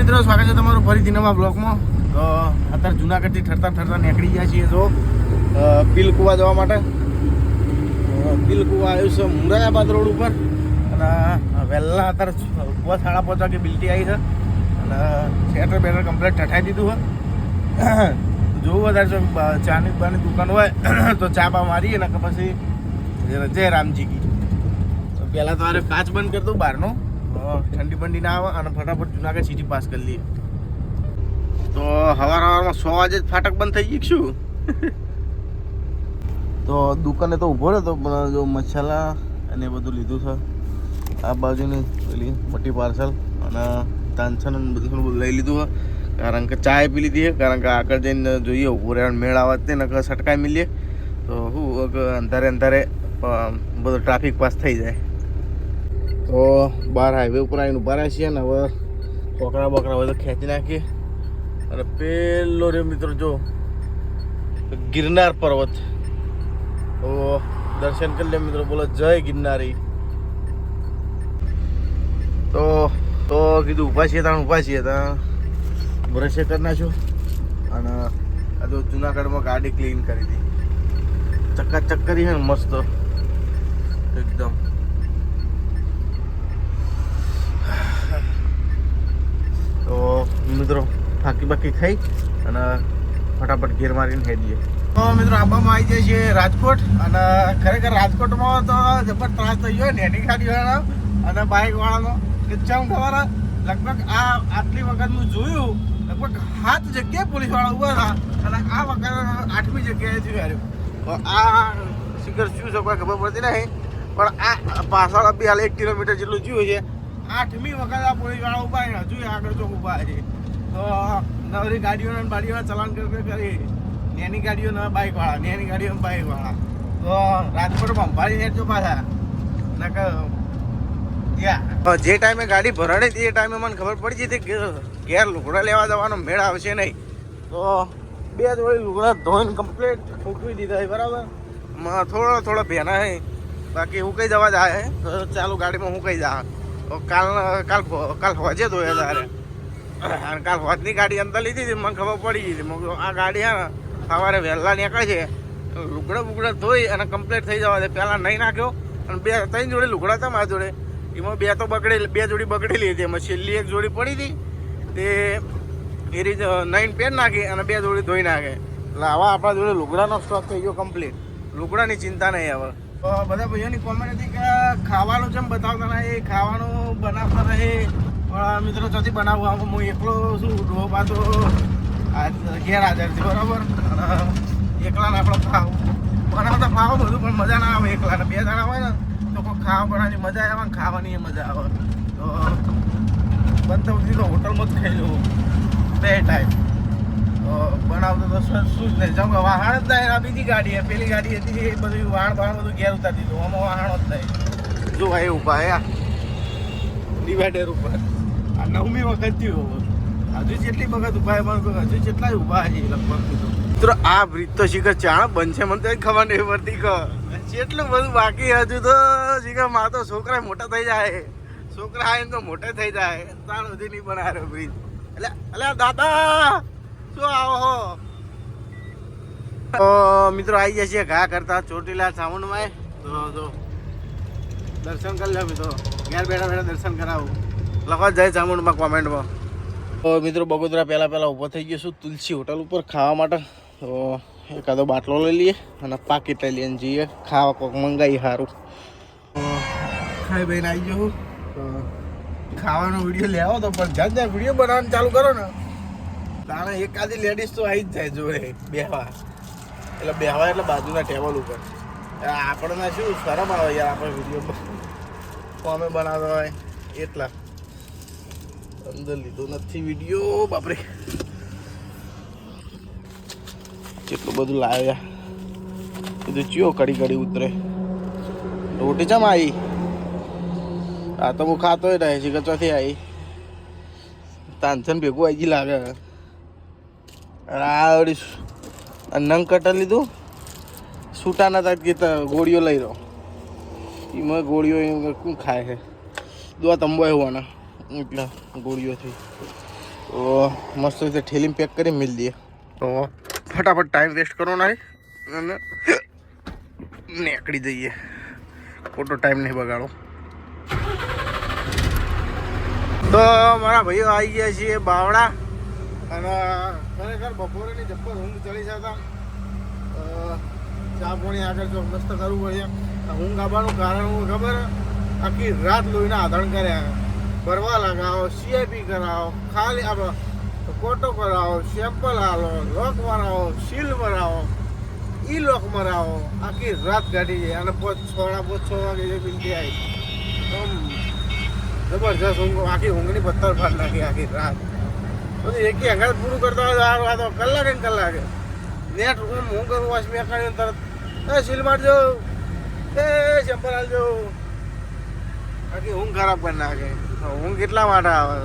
મિત્રો સ્વાગત છે તમારું ફરીથી નવા બ્લોગમાં. તો અત્યારે જુનાગઢથી ઠરતા નીકળી ગયા છીએ જો પીલકુવા જવા માટે. પીલકુવા આવ્યું છે મુરાદાબાદ રોડ ઉપર અને વહેલા અત્યારે 5:30 વાગે બિલ્ટી આવી છે અને શેટર બેટર કમ્પ્લીટ ઠઠાઈ દીધું હોય. જોવું વધારે ચાની બાની દુકાન હોય તો ચા બા મારીએ ને પછી જય રામજી કી. પહેલાં તો આરે કાચ બંધ કરી દઉં બહારનો, ઠંડી બંડી ના આવે અને ફટાફટ જુનાગઢ સિટી પાસ કરી લઈએ. તો સવારમાં 6 વાગે જ ફાટક બંધ થઈ ગઈ શું. તો દુકાને તો ઊભો રહ્યો તો જો મસાલા અને બધું લીધું છે. આ બાજુની પેલી મોટી પાર્સલ અને તાનસન બધું લઈ લીધું હોય કારણ કે ચાય પી લીધી છે. કારણ કે આગળ જઈને જોઈએ ઊભો રહેવાનું મેળ આવે તે નકર સટકાઈ મિલીએ તો શું અંધારે બધો ટ્રાફિક પાસ થઈ જાય. તો બહાર હાઈવે ઉપર આવીને ઉભા રહ્યા છીએ ને હવે બોકરા બધું ખેંચી નાખીએ. અને પેલો રે મિત્રો જો ગિરનાર પર્વત, તો દર્શન કરી લે મિત્રો. બોલો જય ગિરનારી. તો કીધું ઊભા છીએ ત્યાં બ્રશે કરી નાખ્યું અને આ તો જુનાગઢમાં ગાડી ક્લીન કરી હતી, ચકાચક કરી છે ને મસ્ત એકદમ. તો મિત્રો બાકી ખાઈ અને ફટાફટ ઘેર મારીને હેડીએ. તો મિત્રો આબામાં આવી જાય છે રાજકોટ અને ખરેખર રાજકોટમાં તો જબર ત્રાસ થઈ ગયો નેની ગાડીવાળાનો અને બાઇકવાળાનો. કે ચમ ખબર લગભગ આટલી વખતનું જોયું લગભગ 7 જગ્યાએ પોલીસવાળા ઊભા હતા અને આ વખત 8મી જગ્યાએ થયું આવ્યું. તો આ શિખર શું છે કોઈ ખબર પડતી નહીં, પણ આ પાછળ બી હાલ 1 કિલોમીટર જેટલું જોયું છે. 8મી વખત આ પોલીસવાળા ઊભા છે, હજુ આગળ ચોક ઊભા છે. તો નવરી ગાડીઓના બાડીઓના ચલાન કરી નેની ગાડીઓના બાઇકવાળા, નેની ગાડીઓના બાઇકવાળા. તો રાજકોટમાં અંબાડી નેટ જો પાછા નકર જે ટાઈમે ગાડી ભરાણી હતી એ ટાઈમે મને ખબર પડી જતી કે ઘેર લુગડા લેવા જવાનો મેળ આવશે નહીં. તો 2 જોડી લુગડા ધોઈને કમ્પ્લીટ ફૂંકવી દીધા છે બરાબર. થોડો ભેના છે, બાકી હું કઈ જવા જાય તો ચાલુ ગાડીમાં હું કઈ જા. તો કાલ હોજે ધોયા તારે અને કાલ હોજની ગાડી અંદર લીધી હતી. મને ખબર પડી ગઈ આ ગાડી હા સવારે વહેલા નીકળે છે, લુગડા ધોઈ અને કમ્પ્લીટ થઈ જવા દે. પહેલાં નહીં નાખ્યો અને 2-3 જોડી લુગડા હતા મારા જોડે, એમાં 2 જોડી બગડેલી હતી. એમાં છેલ્લી 1 જોડી પડી હતી તે એ રીતે 9 પેન નાખી અને 2 જોડી ધોઈ નાખે. એટલે આવા આપણા જોડે લુગડાનો સ્ટોક થઈ ગયો કમ્પ્લીટ. લુગડાની ચિંતા નહીં હવે. તો બધા ભાઈઓની કોમેન્ટ હતી કે ખાવાનું જેમ બતાવતા નહીં, ખાવાનું બનાવતા નહીં. પણ મિત્રો ચોથી બનાવવું આમ હું એકલો શું ડોબા તો ઘેર હાજર છે બરાબર. એકલાને આપણે બનાવતા ફાવો બધું પણ મજા ના આવે. એકલાને 2 જણા હોય ને તો કોઈ ખાવા બનાવવાની મજા આવે, ખાવાની મજા આવે. તો બનતા સુધી તો હોટલમાં જ ખાઈ લઉં 2 ટાઈમ. તો બનાવતો તો શું જ નહીં, જેમ કે વાહણ જ થાય. આ બીજી ગાડી પેલી ગાડી હતી એ બધું વાહણ બધું ઘેર ઉતારી દીધું. આમાં વાહણો જ થાય. જો એ ઊભા હે ડિવાઈડર ઉપર. આ 9મી વખત થયું. હજુ જેટલી વખત ઊભા મને હજુ જેટલા ઊભા છે લગભગ. મિત્રો આ બ્રિજ તો શીખર ચાણ બનશે મને તો ખબર નહીં પડતી કે જેટલું બધું બાકી. હજુ તો શીખર માં તો છોકરા મોટા થઈ જાય, છોકરા આવે તો મોટા થઈ જાય તાર સુધી નહીં બનાવે બ્રિજ. એટલે દાદા શું આવો. તો મિત્રો આવી જાય છે ઘા કરતા ચોટીલા ચામુંડમાં. તો દર્શન કરી લો મિત્રો, ઘેર બેઠા દર્શન કરાવું. લખો જાય ચામુંડમાં કોમેન્ટમાં. તો મિત્રો બગોદરા પહેલાં ઊભો થઈ ગયો છું તુલસી હોટલ ઉપર ખાવા માટે. તો એકાદો બાટલો લઈ લઈએ અને પાકીટ લઈ લઈએ જઈએ ખાવા. કોક મંગાવી સારું ખાઈ ભાઈને આવી જાઉં. તો ખાવાનો વિડીયો લેવો તો પણ જ્યાં વિડીયો બનાવવાનું ચાલુ કરો ને તાણે એકાદી લેડીઝ તો આવી જ જાય જોડે બેહવા. એટલે બાજુના ટેબલ ઉપર. આપણને શું શરમ આવે યાર, આપણે વિડીયો અમે બનાવતા હોય એટલા. અંદર લીધો નથી વિડીયો બાપરે, કેટલું બધું લાવ્યા. કીધું ચિયો કડી ઉતરે. રોટી ચમ આવી? આ તો હું ખાતો રહે છે કે ચોથી આવી તાનસન ભેગું આવી ગઈ લાગે. આ નંગ કટર લીધું, છૂટા નતા કે ગોળીઓ લઈ રહ્યો. એમાં ગોળીઓ કોણ ખાય છે? દુઆ તંબો હોવાના એટલે ગોળીઓ થઈ. તો મસ્ત રીતે ઠેલીમાં પેક કરી મિલ દઈએ. તો ફટાફટ ટાઈમ વેસ્ટ કરો નહીં અને નીકળી જઈએ. ખોટો ટાઈમ નહીં બગાડો. તો મારા ભાઈઓ આવી ગયા છીએ બાવળા અને ખરેખર બપોરેની જબ્બર ઊંઘ ચડી જતા. ચા પાણી આગળ જો મસ્ત કરવું પડે. ઊંઘ આવવાનું કારણ હું ખબર, આખી રાત લોહીના આધણ કર્યા. ભરવા લગાવો, સીઆઈપી કરાવો, ખાલી કોટો કરાવો, સેમ્પલ હાલો, લોક મરાવો, સીલ મરાવો, ઈ લોક મરાવો. આખી રાત કાઢી જાય અને 5:30 વાગે જે બિલથી આવી જબરજસ્ત ઊંઘ. આખી ઊંઘની પથ્થર ફાટ નાખી આખી રાત. પછી એકી હંગાત પૂરું કરતા હોય આ તો કલાકે ને કલાકે નેટ હું કરું વાંચ મેં કાઢ્યું તરત એ સીલ મારજો, એ સેમ્પલ હાલજો. આખી ઊંઘ ખરાબ કરી નાખે. ઊંઘ કેટલા માટે આવે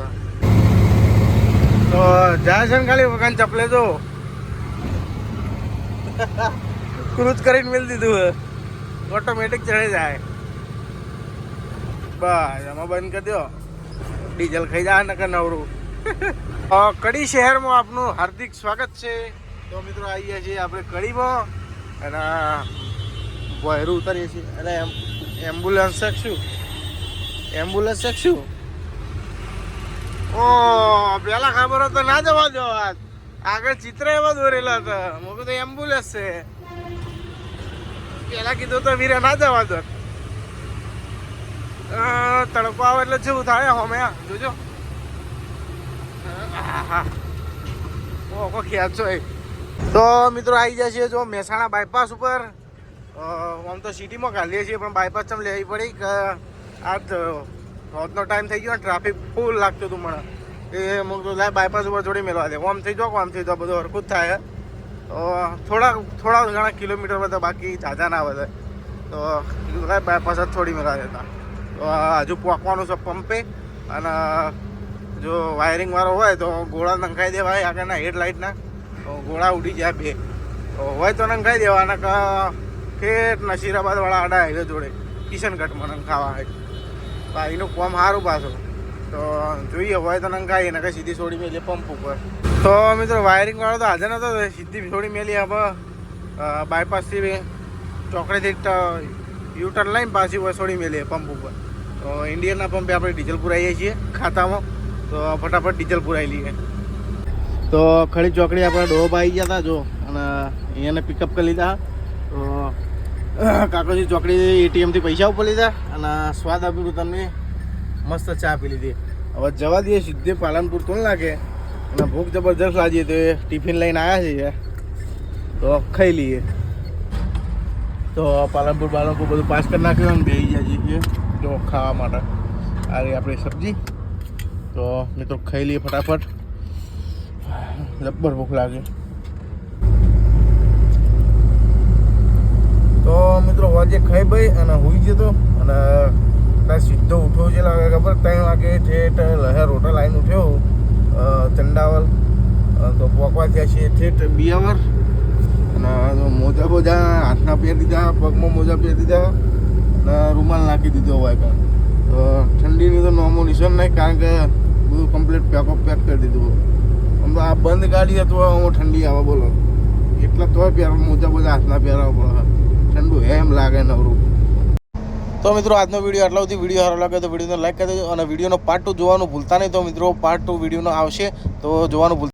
તો જાય છે ને ખાલી વખાણ ચપલે જો ક્રૂઝ કરીને મેળ દીધું, ઓટોમેટિક ચડી જાય. બસ એમાં બંધ કરી દો, ડીઝલ ખાઈ જાય નકર નવરું. કડી શહેરમાં આપનું હાર્દિક સ્વાગત છે. તો મિત્રો આવી ગયા છીએ આપણે કડીમાં અને ભોયરું ઉતારીએ છીએ. અને એમ્બ્યુલન્સ શકશું, એમ્બ્યુલન્સ શકશું. ઓ પેલા ખબર હતો ના જવા દો. આગળ ચિત્ર એવા દોરેલા હતા. હું કીધું એમ્બ્યુલન્સ છે. પેલા કીધું તો વીરે ના જવા દો. તડકો આવે એટલે જેવું થાય હોમે જોજો. હા ઓકો ખેંચો. તો મિત્રો આવી જાય છે જો મહેસાણા બાયપાસ ઉપર. આમ તો સિટીમાં કાઢીએ છીએ પણ બાયપાસ ચમ લેવી પડી કે આજ રોજનો ટાઈમ થઈ ગયો. ટ્રાફિક ફૂલ લાગતું હતું મને. એ હું તો લાય બાયપાસ ઉપર જોડી મેળવા દે. આમ થઈ જાઓ આમ થઈ જાઓ બધું હરખું જ થાય. તો થોડા ઘણા કિલોમીટર બધા બાકી ઝાઝા ના વધે. તો લાય બાયપાસ જ થોડી મેળવા દેતા. તો હજુ પહોંચવાનું છે પંપે. અને જો વાયરિંગ વાળો હોય તો ગોળા નંખાઈ દેવાય આગળના હેડલાઇટના. ગોળા ઉડી જાય બે તો હોય તો નંખાઈ દેવાના કે ઠેઠ નસીરાબાદવાળા આડા હાઈવે જોડે કિશનગઢમાં નંખાવા હોય. ભાઈનું કોમ સારું પાછું. તો જોઈએ હોય તો નંખાઈએ ને સીધી છોડી મેલી પંપ ઉપર. તો મિત્રો વાયરિંગ વાળો તો હાજર નતો, સીધી છોડી મેલી. હવે બાયપાસથી ચોકડીથી યુટર્ન લઈને પાછી હોય છોડી મેલીએ પંપ ઉપર. તો ઇન્ડિયનના પંપે આપણે ડીઝલ પુરાવીએ છીએ ખાતામાં. તો ફટાફટ ડીઝલ પુરાવી લઈએ. તો ખડી ચોકડી આપણે ડોબ આવી ગયા હતા જો અને અહીંયાને પિકઅપ કરી લીધા. તો કાકોજી ચોકડી એટીએમથી પૈસા ઉપર લીધા અને સ્વાદ આપ્યું તમને મસ્ત ચા પી લીધી. હવે જવા દઈએ સીધે પાલનપુર તો લાગે અને ભૂખ જબરજસ્ત લાગીએ તો ટિફિન લઈને આવ્યા છીએ તો ખાઈ લઈએ. તો પાલનપુર બધું પાસ કરી નાખ્યું અને બેસી જાય છીએ જો ખાવા માટે. આ રહી આપણી સબ્જી. તો મિત્રો ખાઈ લઈએ ફટાફટ, જબ્બર ભૂખ લાગે. તો મિત્રો વાજે ખાઈ ભાઈ અને હોઈ જતો અને ત્યાં સીધો ઉઠ્યો છે લાગે ખબર 3 વાગે ઠેઠ લહેર હોટલ આવીને ઉઠ્યો ચંડાવલ. તો પોકવા થયા છીએ ઠેઠ બિયાવર અને મોજા બોજા હાથના પહેરી દીધા, પગમાં મોજા પહેરી દીધા અને રૂમાલ નાખી દીધો હોય કાં. તો ઠંડીની તો નોમો નિશાન નહીં કારણ કે બધું કમ્પ્લીટ પેક કરી દીધું. આમ તો આ બંધ ગાડી તો ઠંડી આવે બોલો એટલા તોય મોજા બોજા હાથના પહેરાવા પડે. ઠંડુ એમ લાગે નવરું. તો મિત્રો આજનો વિડીયો આટલા સુધી. વિડીયો સારો લાગે તો વિડીયોને લાઈક કરી દેજો અને વિડીયોનો પાર્ટ 2 જોવાનું ભૂલતા નહીં. તો મિત્રો પાર્ટ 2 વિડીયોનો આવશે તો જોવાનું ભૂલતા